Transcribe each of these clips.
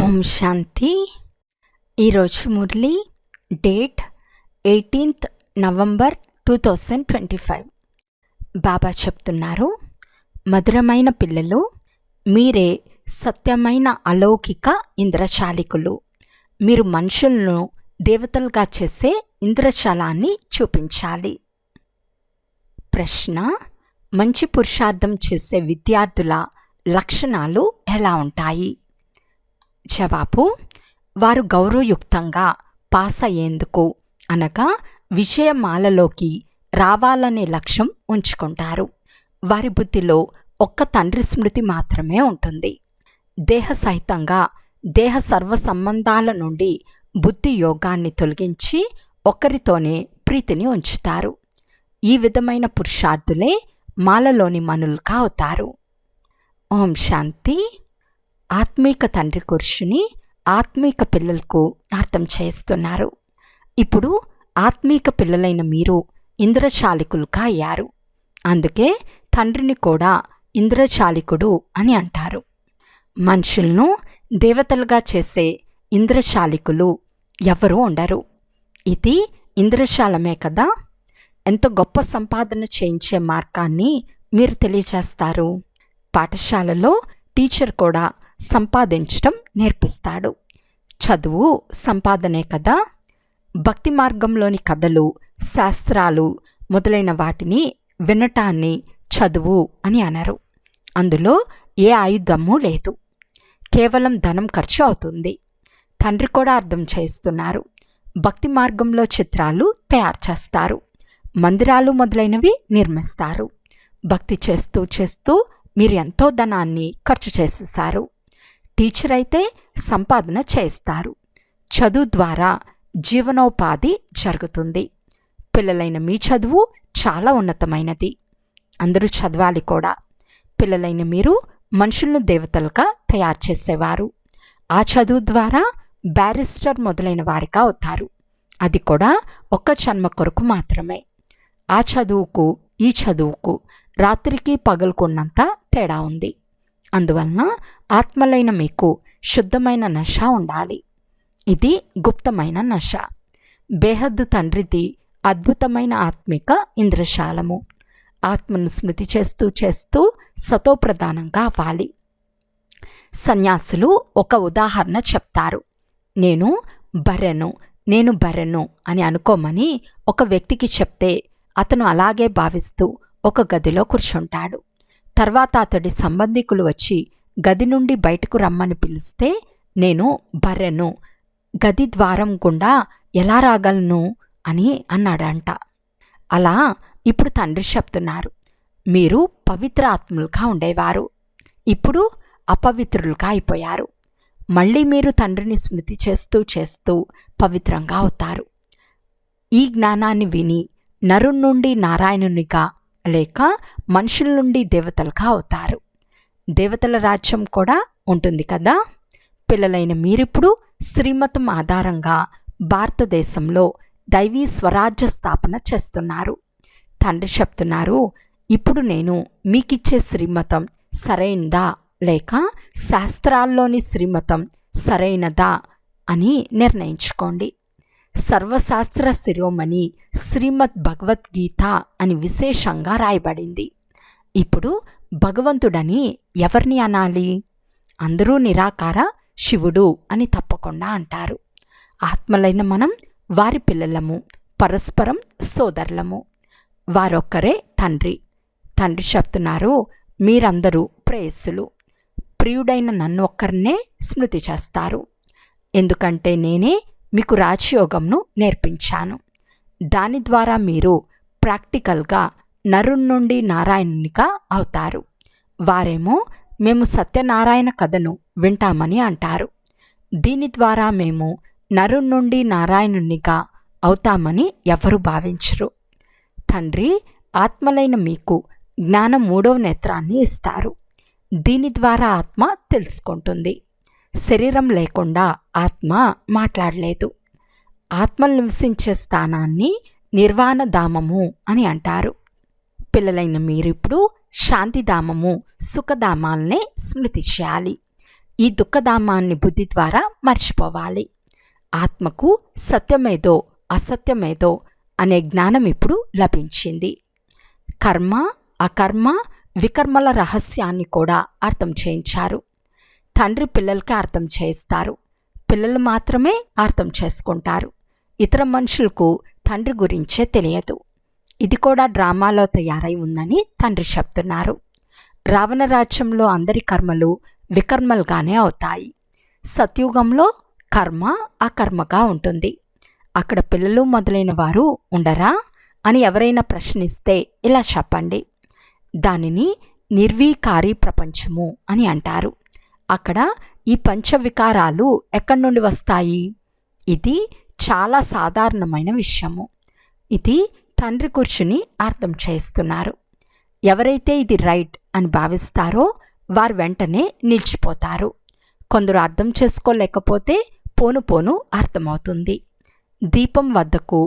ఓం శాంతి. ఈరోజు Murali date 18th November 2025. బాబా చెప్తున్నారు, మధురమైన పిల్లలు, మీరే సత్యమైన అలౌకిక ఇంద్రజాలికులు. మీరు మనుషులను దేవతలుగా చేసే ఇంద్రజాలాన్ని చూపించాలి. ప్రశ్న: మంచి పురుషార్థం చేసే విద్యార్థుల లక్షణాలు ఎలా ఉంటాయి? జవాబు: వారు గౌరవయుక్తంగా పాస్ అయ్యేందుకు అనగా విజయమాలలోకి రావాలనే లక్ష్యం ఉంచుకుంటారు. వారి బుద్ధిలో ఒక్క తండ్రి స్మృతి మాత్రమే ఉంటుంది. దేహ సహితంగా దేహ సర్వ సంబంధాల నుండి బుద్ధి యోగాన్ని తొలగించి ఒక్కరితోనే ప్రీతిని ఉంచుతారు. ఈ విధమైన పురుషార్థులే మాలలోని మనులుగా అవుతారు. ఓం శాంతి. ఆత్మీక తండ్రి కూర్చుని ఆత్మీక పిల్లలకు అర్థం చేస్తున్నారు. ఇప్పుడు ఆత్మీక పిల్లలైన మీరు ఇంద్రజాలికులుగా అయ్యారు. అందుకే తండ్రిని కూడా ఇంద్రజాలికుడు అని అంటారు. మనుషులను దేవతలుగా చేసే ఇంద్రజాలికులు ఎవరూ ఉండరు. ఇది ఇంద్రజాలమే కదా. ఎంత గొప్ప సంపాదన చేయించే మార్గాన్ని మీరు తెలియజేస్తారు. పాఠశాలలో టీచర్ కూడా సంపాదించటం నేర్పిస్తాడు. చదువు సంపాదనే కదా. భక్తి మార్గంలోని కథలు, శాస్త్రాలు మొదలైన వాటిని వినటాన్ని చదువు అని అనరు. అందులో ఏ ఆయుధము లేదు, కేవలం ధనం ఖర్చు అవుతుంది. తండ్రి కూడా అర్థం చేస్తున్నారు. భక్తి మార్గంలో చిత్రాలు తయారు చేస్తారు, మందిరాలు మొదలైనవి నిర్మిస్తారు. భక్తి చేస్తూ చేస్తూ మీరు ఎంతో ధనాన్ని ఖర్చు చేసేశారు. టీచర్ అయితే సంపాదన చేస్తారు. చదువు ద్వారా జీవనోపాధి జరుగుతుంది. పిల్లలైన మీ చదువు చాలా ఉన్నతమైనది. అందరూ చదవాలి కూడా. పిల్లలైన మీరు మనుషులను దేవతలుగా తయారు చేసేవారు. ఆ చదువు ద్వారా బ్యారిస్టర్ మొదలైన వారిగా అవుతారు. అది కూడా ఒక్క జన్మ కొరకు మాత్రమే. ఆ చదువుకు ఈ చదువుకు రాత్రికి పగలుకున్నంత తేడా ఉంది. అందువలన ఆత్మలైన మీకు శుద్ధమైన నశ ఉండాలి. ఇది గుప్తమైన నశ. బేహద్దు తండ్రిది అద్భుతమైన ఆత్మిక ఇంద్రజాలము. ఆత్మను స్మృతి చేస్తూ చేస్తూ సతోప్రధానంగా అవ్వాలి. సన్యాసులు ఒక ఉదాహరణ చెప్తారు. నేను బర్రెను అని అనుకోమని ఒక వ్యక్తికి చెప్తే అతను అలాగే భావిస్తూ ఒక గదిలో కూర్చుంటాడు. తర్వాత అతడి సంబంధికులు వచ్చి గది నుండి బయటకు రమ్మని పిలిస్తే, నేను బర్రెను, గది ద్వారం గుండా ఎలా రాగలను అని అన్నాడంట. అలా ఇప్పుడు తండ్రి చెప్తున్నారు, మీరు పవిత్ర ఆత్మలుగా ఉండేవారు, ఇప్పుడు అపవిత్రులుగా అయిపోయారు. మళ్ళీ మీరు తండ్రిని స్మృతి చేస్తూ చేస్తూ పవిత్రంగా అవుతారు. ఈ జ్ఞానాన్ని విని నరుని నుండి నారాయణునిగా లేక మనుషుల నుండి దేవతలుగా అవుతారు. దేవతల రాజ్యం కూడా ఉంటుంది కదా. పిల్లలైన మీరిప్పుడు శ్రీమతం ఆధారంగా భారతదేశంలో దైవీ స్వరాజ్య స్థాపన చేస్తున్నారు. తండ్రి చెప్తున్నారు, ఇప్పుడు నేను మీకిచ్చే శ్రీమతం సరైనదా లేక శాస్త్రాల్లోని శ్రీమతం సరైనదా అని నిర్ణయించుకోండి. సర్వశాస్త్ర శిరోమణి శ్రీమద్ భగవద్గీత అని విశేషంగా రాయబడింది. ఇప్పుడు భగవంతుడని ఎవరిని అనాలి? అందరూ నిరాకార శివుడు అని తప్పకుండా అంటారు. ఆత్మలైన మనం వారి పిల్లలము, పరస్పరం సోదరులము. వారొక్కరే తండ్రి. తండ్రి చెప్తున్నారు, మీరందరూ ప్రేయస్సులు. ప్రియుడైన నన్ను ఒక్కరినే స్మృతి చేస్తారు. ఎందుకంటే నేనే మీకు రాజయోగంను నేర్పించాను. దాని ద్వారా మీరు ప్రాక్టికల్గా నరుని నుండి నారాయణునిగా అవుతారు. వారేమో మేము సత్యనారాయణ కథను వింటామని అంటారు. దీని ద్వారా మేము నరుని నుండి నారాయణునిగా అవుతామని ఎవరు భావించరు. తండ్రి ఆత్మలైన మీకు జ్ఞానం 3వ నేత్రాన్ని ఇస్తారు. దీని ద్వారా ఆత్మ తెలుసుకుంటుంది. శరీరం లేకుండా ఆత్మ మాట్లాడలేదు. ఆత్మలు నివసించే స్థానాన్ని నిర్వాణధామము అని అంటారు. పిల్లలైన మీరిప్పుడు శాంతిధామము, సుఖధామాలనే స్మృతి చేయాలి. ఈ దుఃఖధామాన్ని బుద్ధి ద్వారా మర్చిపోవాలి. ఆత్మకు సత్యమేదో అసత్యమేదో అనే జ్ఞానం ఇప్పుడు లభించింది. కర్మ అకర్మ వికర్మల రహస్యాన్ని కూడా అర్థం చేయించారు. తండ్రి పిల్లలకి అర్థం చేయిస్తారు. పిల్లలు మాత్రమే అర్థం చేసుకుంటారు. ఇతర మనుషులకు తండ్రి గురించే తెలియదు. ఇది కూడా డ్రామాలో తయారై ఉందని తండ్రి చెప్తున్నారు. రావణ రాజ్యంలో అందరి కర్మలు వికర్మలుగానే అవుతాయి. సత్యుగంలో కర్మ అకర్మగా ఉంటుంది. అక్కడ పిల్లలు మొదలైన వారు ఉండరా అని ఎవరైనా ప్రశ్నిస్తే ఇలా చెప్పండి, దానిని నిర్వీకారి ప్రపంచము అని అంటారు. అక్కడ ఈ పంచవికారాలు ఎక్కడి నుండి వస్తాయి? ఇది చాలా సాధారణమైన విషయము. ఇది తండ్రి కూర్చుని అర్థం చేస్తున్నారు. ఎవరైతే ఇది రైట్ అని భావిస్తారో వారు వెంటనే నిలిచిపోతారు. కొందరు అర్థం చేసుకోలేకపోతే పోను పోను అర్థమవుతుంది. దీపం వద్దకు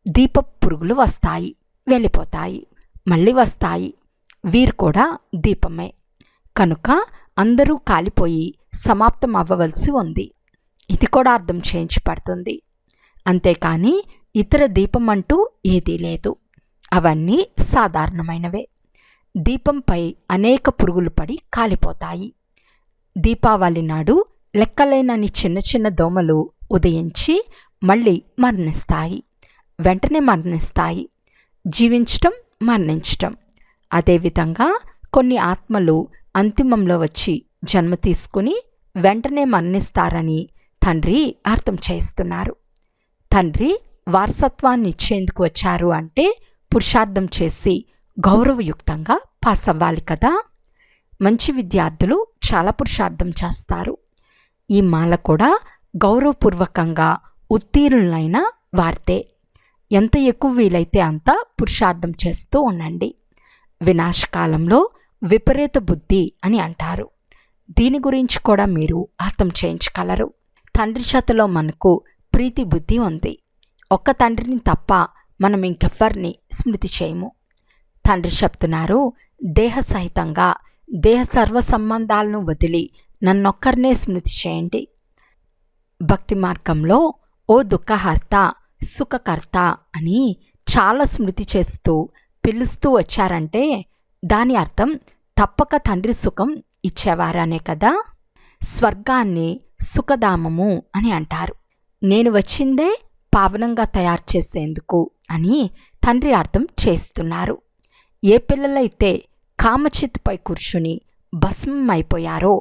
దీప పురుగులు వస్తాయి, వెళ్ళిపోతాయి, మళ్ళీ వస్తాయి. వీరు కూడా దీపమే. కనుక అందరూ కాలిపోయి సమాప్తం అవ్వవలసి ఉంది. ఇది కూడా అర్థం చేయించబడుతుంది. అంతేకాని ఇతర దీపం అంటూ ఏదీ లేదు. అవన్నీ సాధారణమైనవే. దీపంపై అనేక పురుగులు పడి కాలిపోతాయి. దీపావళి నాడు లెక్కలేనని చిన్న చిన్న దోమలు ఉదయించి మళ్ళీ మరణిస్తాయి. వెంటనే మరణిస్తాయి. జీవించటం, మరణించటం. అదేవిధంగా కొన్ని ఆత్మలు అంతిమంలో వచ్చి జన్మ తీసుకుని వెంటనే మరణిస్తారని తండ్రి అర్థం చేస్తున్నారు. తండ్రి వారసత్వాన్ని ఇచ్చేందుకు వచ్చారు అంటే పురుషార్థం చేసి గౌరవయుక్తంగా పాస్ అవ్వాలి కదా. మంచి విద్యార్థులు చాలా పురుషార్థం చేస్తారు. ఈ మాల కూడా గౌరవపూర్వకంగా ఉత్తీర్ణులైన వారితే. ఎంత ఎక్కువ వీలైతే అంత పురుషార్థం చేస్తూ ఉండండి. వినాశకాలంలో విపరీత బుద్ధి అని అంటారు. దీని గురించి కూడా మీరు అర్థం చేయించగలరు. తండ్రి చేతిలో మనకు ప్రీతి బుద్ధి ఉంది. ఒక్క తండ్రిని తప్ప మనం ఇంకెవ్వరిని స్మృతి చేయము. తండ్రి చెప్తున్నారు, దేహ సహితంగా దేహ సర్వ సంబంధాలను వదిలి నన్నొక్కరినే స్మృతి చేయండి. భక్తి మార్గంలో ఓ దుఃఖహర్త సుఖకర్త అని చాలా స్మృతి చేస్తూ పిలుస్తూ వచ్చారంటే దాని అర్థం తప్పక తండ్రి సుఖం ఇచ్చేవారనే కదా. స్వర్గాన్ని సుఖధామము అని అంటారు. నేను వచ్చిందే పావనంగా తయారు చేసేందుకు అని తండ్రి అర్థం చేస్తున్నారు. ఏ పిల్లలైతే కామచిత్తుపై కూర్చుని భస్మం అయిపోయారో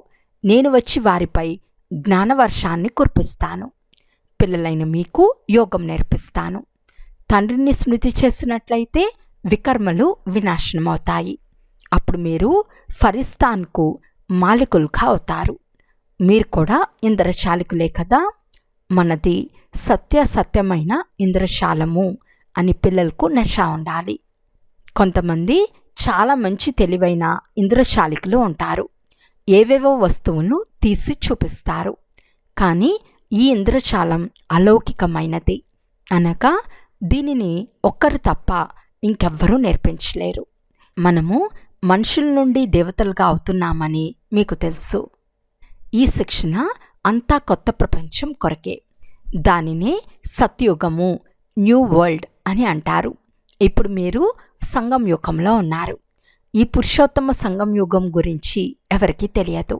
నేను వచ్చి వారిపై జ్ఞానవర్షాన్ని కురిపిస్తాను. పిల్లలైన మీకు యోగం నేర్పిస్తాను. తండ్రిని స్మృతి చేసినట్లయితే వికర్మలు వినాశనమవుతాయి. అప్పుడు మీరు ఫరిస్తాన్కు మాలికులుగా అవుతారు. మీరు కూడా ఇంద్రశాలికులే కదా. మనది సత్యమైన ఇంద్రశాలము అని పిల్లలకు నశ ఉండాలి. కొంతమంది చాలా మంచి తెలివైన ఇంద్రశాలికులు ఉంటారు. ఏవేవో వస్తువులను తీసి చూపిస్తారు. కానీ ఈ ఇంద్రశాలం అలౌకికమైనది అనగా దీనిని ఒక్కరు తప్ప ఇంకెవ్వరూ నేర్పించలేరు. మనము మనుషుల నుండి దేవతలుగా అవుతున్నామని మీకు తెలుసు. ఈ శిక్షణ అంతా కొత్త ప్రపంచం కొరకే. దానినే సత్యుగము, న్యూ వరల్డ్ అని అంటారు. ఇప్పుడు మీరు సంగం యుగంలో ఉన్నారు. ఈ పురుషోత్తమ సంగం యుగం గురించి ఎవరికీ తెలియదు.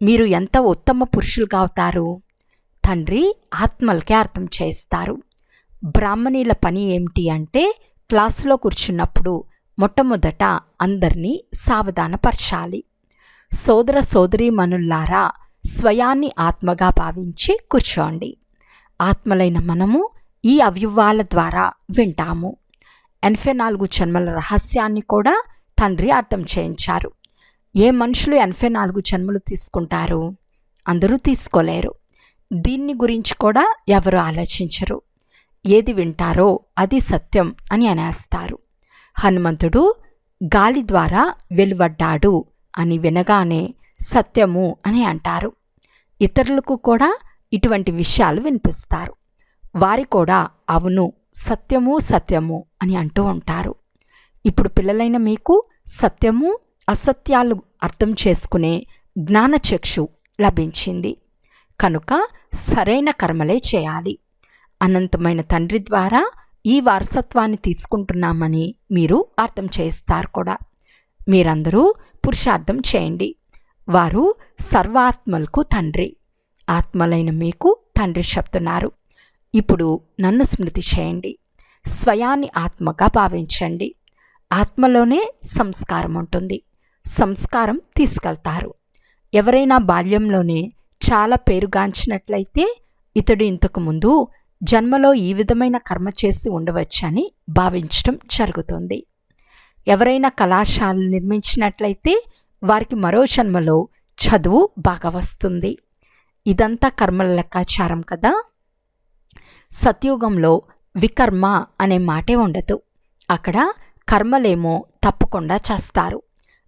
మీరు ఎంత ఉత్తమ పురుషులుగా అవుతారు? తండ్రి ఆత్మలకే అర్థం చేస్తారు. బ్రాహ్మణీల పని ఏమిటి అంటే క్లాసులో కూర్చున్నప్పుడు మొట్టమొదట అందరినీ సావధానపరచాలి. సోదర సోదరీమణుల్లారా, స్వయాన్ని ఆత్మగా భావించి కూర్చోండి. ఆత్మలైన మనము ఈ అవయవాల ద్వారా వింటాము. 84 జన్మల రహస్యాన్ని కూడా తండ్రి అర్థం చేయించారు. ఏ మనుషులు 84 జన్మలు తీసుకుంటారు? అందరూ తీసుకోలేరు. దీన్ని గురించి కూడా ఎవరు ఆలోచించరు. ఏది వింటారో అది సత్యం అని అనేస్తారు. హనుమంతుడు గాలి ద్వారా వెలువడ్డాడు అని వినగానే సత్యము అని అంటారు. ఇతరులకు కూడా ఇటువంటి విషయాలు వినిపిస్తారు. వారి కూడా అవును సత్యము సత్యము అని అంటూ ఉంటారు. ఇప్పుడు పిల్లలైన మీకు సత్యము అసత్యాలు అర్థం చేసుకునే జ్ఞానచక్షు లభించింది. కనుక సరైన కర్మలే చేయాలి. అనంతమైన తండ్రి ద్వారా ఈ వారసత్వాన్ని తీసుకుంటున్నామని మీరు అర్థం చేస్తారు కూడా. మీరందరూ పురుషార్థం చేయండి. వారు సర్వాత్మలకు తండ్రి. ఆత్మలైన మీకు తండ్రి చెప్తున్నారు. ఇప్పుడు నన్ను స్మృతి చేయండి. స్వయాన్ని ఆత్మగా భావించండి. ఆత్మలోనే సంస్కారం ఉంటుంది. సంస్కారం తీసుకెళ్తారు. ఎవరైనా బాల్యంలోనే చాలా పేరుగాంచినట్లయితే ఇతడు ఇంతకుముందు జన్మలో ఈ విధమైన కర్మ చేసి ఉండవచ్చని భావించటం జరుగుతుంది. ఎవరైనా కళాశాలలు నిర్మించినట్లయితే వారికి మరో జన్మలో చదువు బాగా వస్తుంది. ఇదంతా కర్మల లెక్కాచారం కదా. సత్యుగంలో వికర్మ అనే మాటే ఉండదు. అక్కడ కర్మలేమో తప్పకుండా చేస్తారు.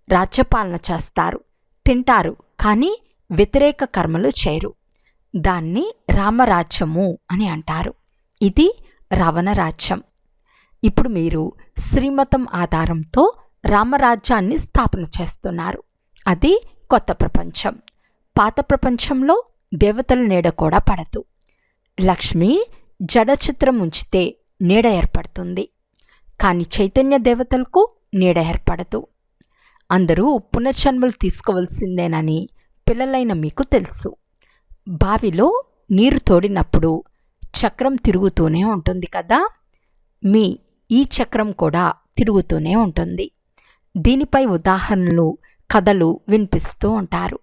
రాజ్యపాలన చేస్తారు, తింటారు, కానీ వ్యతిరేక కర్మలు చేయరు. దాన్ని రామరాజ్యము అని అంటారు. ఇది రావణ రాజ్యం. ఇప్పుడు మీరు శ్రీమతం ఆధారంతో రామరాజ్యాన్ని స్థాపన చేస్తున్నారు. అది కొత్త ప్రపంచం. పాత ప్రపంచంలో దేవతల నీడ కూడా పడదు. లక్ష్మి జడచిత్రం ఉంచితే నీడ ఏర్పడుతుంది, కానీ చైతన్య దేవతలకు నీడ ఏర్పడదు. అందరూ పునర్జన్మలు తీసుకోవలసిందేనని పిల్లలైన మీకు తెలుసు. బావిలో నీరు తోడినప్పుడు చక్రం తిరుగుతూనే ఉంటుంది కదా. మీ ఈ చక్రం కూడా తిరుగుతూనే ఉంటుంది. దీనిపై ఉదాహరణలు, కథలు వినిపిస్తూ ఉంటారు.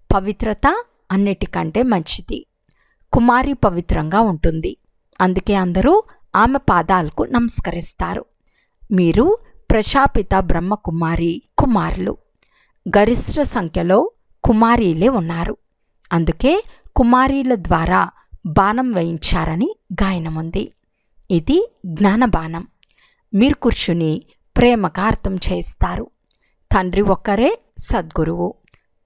పవిత్రత అన్నిటికంటే మంచిది. కుమారి పవిత్రంగా ఉంటుంది. అందుకే అందరూ ఆమె పాదాలకు నమస్కరిస్తారు. మీరు ప్రజాపిత బ్రహ్మకుమారి కుమారులు. గరిష్ట సంఖ్యలో కుమారీలే ఉన్నారు. అందుకే కుమారీల ద్వారా బాణం వేయించారని గాయనముంది. ఇది జ్ఞానబాణం. మీరు కూర్చుని ప్రేమగా అర్థం చేస్తారు. తండ్రి ఒక్కరే సద్గురువు.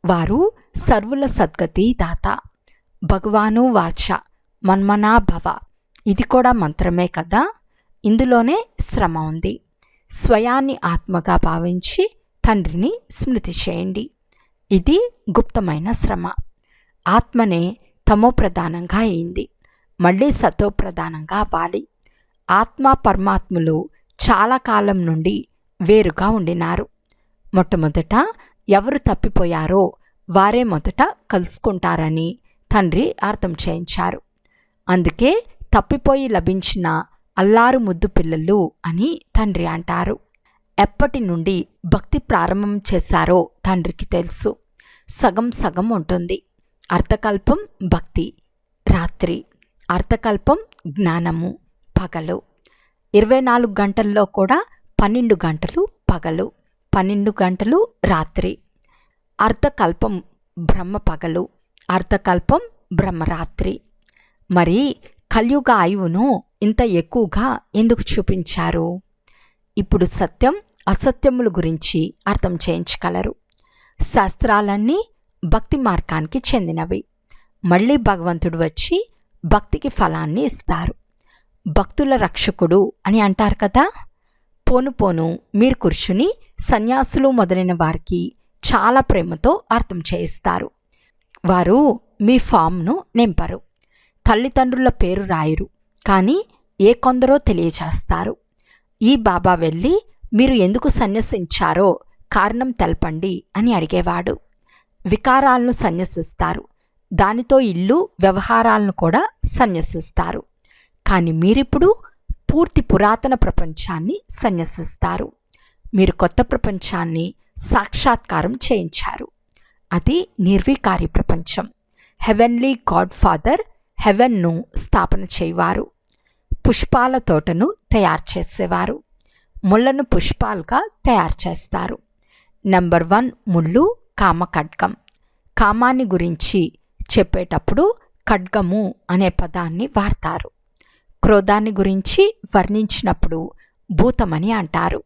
వారు సర్వుల సద్గతి దాత. భగవాను వాచ మన్మనా భవ. ఇది కూడా మంత్రమే కదా. ఇందులోనే శ్రమ ఉంది. స్వయాన్ని ఆత్మగా భావించి తండ్రిని స్మృతి చేయండి. ఇది గుప్తమైన శ్రమ. ఆత్మనే తమో ప్రధానంగా అయింది. మళ్ళీ సతో ప్రధానంగా అవ్వాలి. ఆత్మ పరమాత్ములు చాలా కాలం నుండి వేరుగా ఉండినారు. మొట్టమొదట ఎవరు తప్పిపోయారో వారే మొదట కలుసుకుంటారని తండ్రి అర్థం చేయించారు. అందుకే తప్పిపోయి లభించిన అల్లారు ముద్దు పిల్లలు అని తండ్రి అంటారు. ఎప్పటి నుండి భక్తి ప్రారంభం చేశారో తండ్రికి తెలుసు. సగం సగం ఉంటుంది. అర్థకల్పం భక్తి రాత్రి, అర్థకల్పం జ్ఞానము పగలు. 24 గంటల్లో కూడా 12 గంటలు పగలు, 12 గంటలు రాత్రి. అర్ధకల్పం బ్రహ్మ పగలు, అర్ధకల్పం బ్రహ్మరాత్రి. మరి కలియుగ ఆయువును ఇంత ఎక్కువగా ఎందుకు చూపించారు? ఇప్పుడు సత్యం అసత్యముల గురించి అర్థం చేయించగలరు. శాస్త్రాలన్నీ భక్తి మార్గానికి చెందినవి. మళ్ళీ భగవంతుడు వచ్చి భక్తికి ఫలాన్ని ఇస్తారు. భక్తుల రక్షకుడు అని అంటారు కదా. పోను పోను మీరు కూర్చుని సన్యాసులు మొదలైన వారికి చాలా ప్రేమతో అర్థం చేయిస్తారు. వారు మీ ఫామ్ను నింపరు. తల్లిదండ్రుల పేరు రాయరు, కానీ ఏ కొందరో తెలియచేస్తారు. ఈ బాబా వెళ్ళి మీరు ఎందుకు సన్యసించారో కారణం తెలపండి అని అడిగేవాడు. వికారాలను సన్యసిస్తారు. దానితో ఇల్లు వ్యవహారాలను కూడా సన్యసిస్తారు. కానీ మీరిప్పుడు పూర్తి పురాతన ప్రపంచాన్ని సన్యసిస్తారు. మీరు కొత్త ప్రపంచాన్ని సాక్షాత్కారం చేయించారు. అది నిర్వికారి ప్రపంచం. హెవెన్లీ గాడ్ ఫాదర్ హెవెన్ను స్థాపన చేయవారు. పుష్పాల తోటను తయారు చేసేవారు. ముళ్ళను పుష్పాలుగా తయారు చేస్తారు. నెంబర్ 1 ముళ్ళు కామఖడ్గం. కామాన్ని గురించి చెప్పేటప్పుడు ఖడ్గము అనే పదాన్ని వాడతారు. క్రోధాన్ని గురించి వర్ణించినప్పుడు భూతమని అంటారు.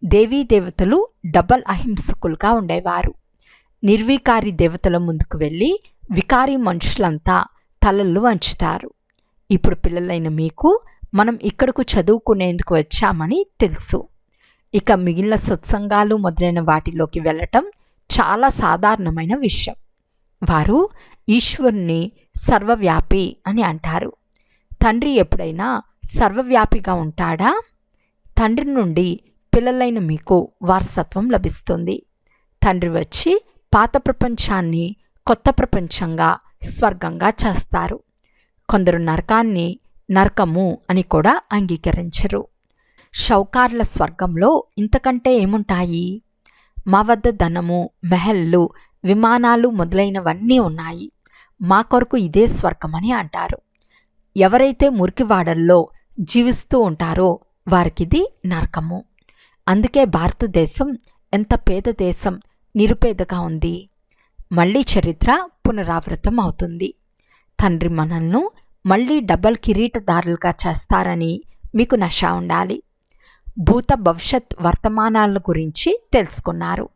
దేవీ దేవతలు డబల్ అహింసకులుగా ఉండేవారు. నిర్వికారి దేవతల ముందుకు వెళ్ళి వికారి మనుషులంతా తలలు వంచుతారు. ఇప్పుడు పిల్లలైన మీకు మనం ఇక్కడకు చదువుకునేందుకు వచ్చామని తెలుసు. ఇక మిగిలిన సత్సంగాలు మొదలైన వాటిలోకి వెళ్ళటం చాలా సాధారణమైన విషయం. వారు ఈశ్వరుని సర్వవ్యాపి అని అంటారు. తండ్రి ఎప్పుడైనా సర్వవ్యాపిగా ఉంటాడా? తండ్రి నుండి పిల్లలైన మీకు వారసత్వం లభిస్తుంది. తండ్రి వచ్చి పాత ప్రపంచాన్ని కొత్త ప్రపంచంగా, స్వర్గంగా చేస్తారు. కొందరు నరకాన్ని నరకము అని కూడా అంగీకరించరు. షౌకార్ల స్వర్గంలో ఇంతకంటే ఏముంటాయి? మా వద్ద ధనము, మెహల్లు, విమానాలు మొదలైనవన్నీ ఉన్నాయి. మా కొరకు ఇదే స్వర్గమని అంటారు. ఎవరైతే మురికివాడల్లో జీవిస్తూ ఉంటారో వారికిది నరకము. అందుకే భారతదేశం ఎంత పేద దేశం, నిరుపేదగా ఉంది. మళ్ళీ చరిత్ర పునరావృతం అవుతుంది. తండ్రి మనల్ని మళ్ళీ డబల్ కిరీటదారులుగా చేస్తారని మీకు నష ఉండాలి. భూత భవిష్యత్ వర్తమానాల గురించి తెలుసుకున్నారు.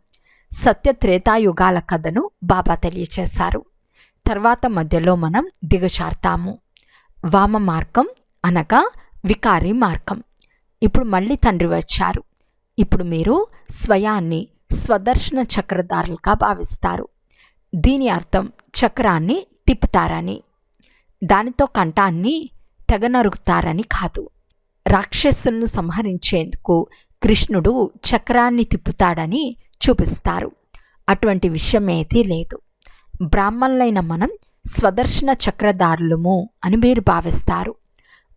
సత్య త్రేతాయుగాల కథను బాబా తెలియచేశారు. తర్వాత మధ్యలో మనం దిగజారుతాము. వామ మార్గం అనగా వికారి మార్గం. ఇప్పుడు మళ్ళీ తండ్రి వచ్చారు. ఇప్పుడు మీరు స్వయాన్ని స్వదర్శన చక్రధారులుగా భావిస్తారు. దీని అర్థం చక్రాన్ని తిప్పుతారని, దానితో కంఠాన్ని తెగనరుకుతారని కాదు. రాక్షసులను సంహరించేందుకు కృష్ణుడు చక్రాన్ని తిప్పుతాడని చూపిస్తారు. అటువంటి విషయమేదీ లేదు. బ్రాహ్మణులైన మనం స్వదర్శన చక్రధారులము అని మీరు భావిస్తారు.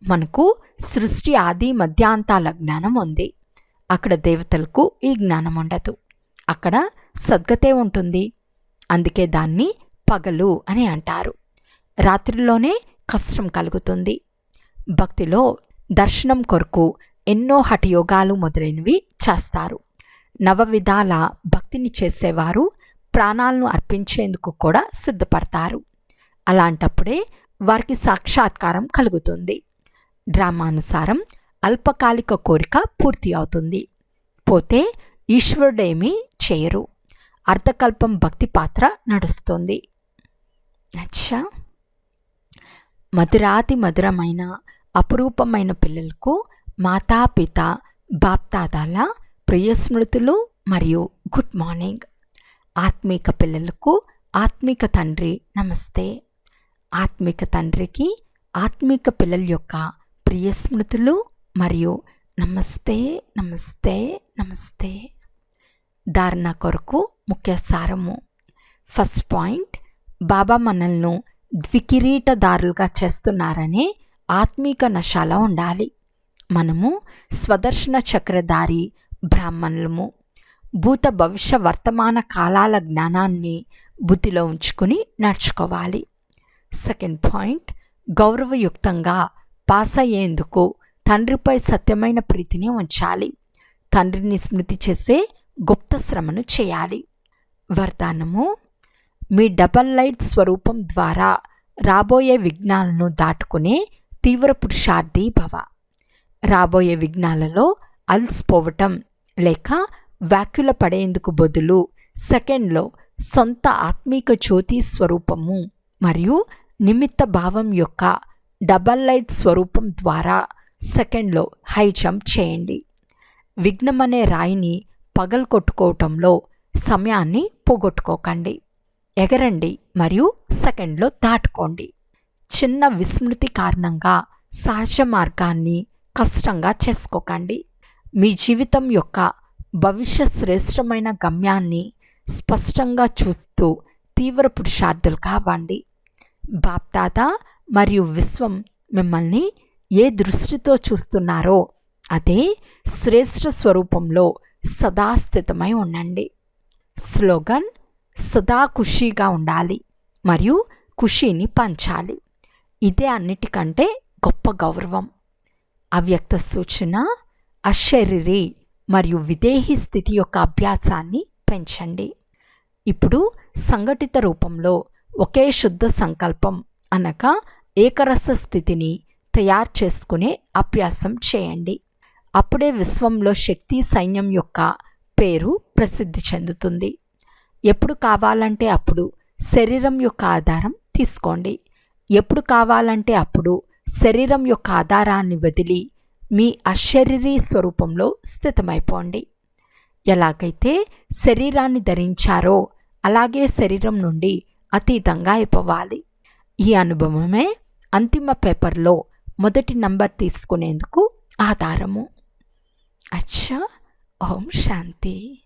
మనకు సృష్టి ఆది మధ్యాంతాల జ్ఞానం ఉంది. అక్కడ దేవతలకు ఈ జ్ఞానం ఉండదు. అక్కడ సద్గతే ఉంటుంది. అందుకే దాన్ని పగలు అని అంటారు. రాత్రిలోనే కష్టం కలుగుతుంది. భక్తిలో దర్శనం కొరకు ఎన్నో హఠయోగాలు మొదలైనవి చేస్తారు. నవవిధాల భక్తిని చేసేవారు ప్రాణాలను అర్పించేందుకు కూడా సిద్ధపడతారు. అలాంటప్పుడే వారికి సాక్షాత్కారం కలుగుతుంది. డ్రామానుసారం అల్పకాలిక కోరిక పూర్తి అవుతుంది. పోతే ఈశ్వరుడేమీ చేయరు. అర్ధకల్పం భక్తి పాత్ర నడుస్తుంది. అచ్చా, మధురాతి మధురమైన అపురూపమైన పిల్లలకు మాతాపిత బాప్దాదాల ప్రియస్మృతులు మరియు గుడ్ మార్నింగ్. ఆత్మీక పిల్లలకు ఆత్మిక తండ్రి నమస్తే. ఆత్మిక తండ్రికి ఆత్మిక పిల్లల యొక్క ప్రియస్మృతులు మరియు నమస్తే నమస్తే నమస్తే. ధారణ కొరకు ముఖ్య సారము. ఫస్ట్ పాయింట్, బాబా మనల్ని ద్వికిరీటదారులుగా చేస్తున్నారనే ఆత్మీక నశాల ఉండాలి. మనము స్వదర్శన చక్రధారి బ్రాహ్మణులము. భూత భవిష్య వర్తమాన కాలాల జ్ఞానాన్ని బుద్ధిలో ఉంచుకుని నడుచుకోవాలి. సెకండ్ పాయింట్, గౌరవయుక్తంగా పాస్ అయ్యేందుకు తండ్రిపై సత్యమైన ప్రీతిని ఉంచాలి. తండ్రిని స్మృతి చేసే గుప్త శ్రమను చేయాలి. వరదానము, మీ డబల్ లైట్ స్వరూపం ద్వారా రాబోయే విఘ్నాలను దాటుకునే తీవ్ర పురుషార్థి భవ. రాబోయే విఘ్నాలలో అలసిపోవటం లేక వ్యాకుల పడేందుకు బదులు సెకండ్లో సొంత ఆత్మీక జ్యోతి స్వరూపము మరియు నిమిత్త భావం యొక్క డబల్ లైట్ స్వరూపం ద్వారా సెకండ్లో హై జంప్ చేయండి. విఘ్నమనే రాయిని పగలగొట్టుకోవటంలో సమయాన్ని పోగొట్టుకోకండి. ఎగరండి మరియు సెకండ్లో దాటుకోండి. చిన్న విస్మృతి కారణంగా సహజ మార్గాన్ని కష్టంగా చేసుకోకండి. మీ జీవితం యొక్క భవిష్య శ్రేష్టమైన గమ్యాన్ని స్పష్టంగా చూస్తూ తీవ్ర పురుషార్థులుగా అవ్వండి. బాప్దాదా మరియు విశ్వం మిమ్మల్ని ఏ దృష్టితో చూస్తున్నారో అదే శ్రేష్ఠ స్వరూపంలో సదా స్థితమై ఉండండి. స్లోగన్, సదా ఖుషీగా ఉండాలి మరియు ఖుషీని పంచాలి. ఇదే అన్నిటికంటే గొప్ప గౌరవం. అవ్యక్త సూచన, అశరీరి మరియు విదేహీ స్థితి యొక్క అభ్యాసాన్ని పెంచండి. ఇప్పుడు సంఘటిత రూపంలో ఒకే శుద్ధ సంకల్పం అనగా ఏకరస స్థితిని తయారు చేసుకునే అభ్యాసం చేయండి. అప్పుడే విశ్వంలో శక్తి సైన్యం యొక్క పేరు ప్రసిద్ధి చెందుతుంది. ఎప్పుడు కావాలంటే అప్పుడు శరీరం యొక్క ఆధారం తీసుకోండి. ఎప్పుడు కావాలంటే అప్పుడు శరీరం యొక్క ఆధారాన్ని వదిలి మీ అశరీరీ స్వరూపంలో స్థితమైపోండి. ఎలాగైతే శరీరాన్ని ధరించారో అలాగే శరీరం నుండి అతీతంగా అయిపోవాలి. ఈ అనుభవమే అంతిమ పేపర్లో మొదటి నంబర్ తీసుకునేందుకు ఆధారము. అచ్చా. ఓం శాంతి.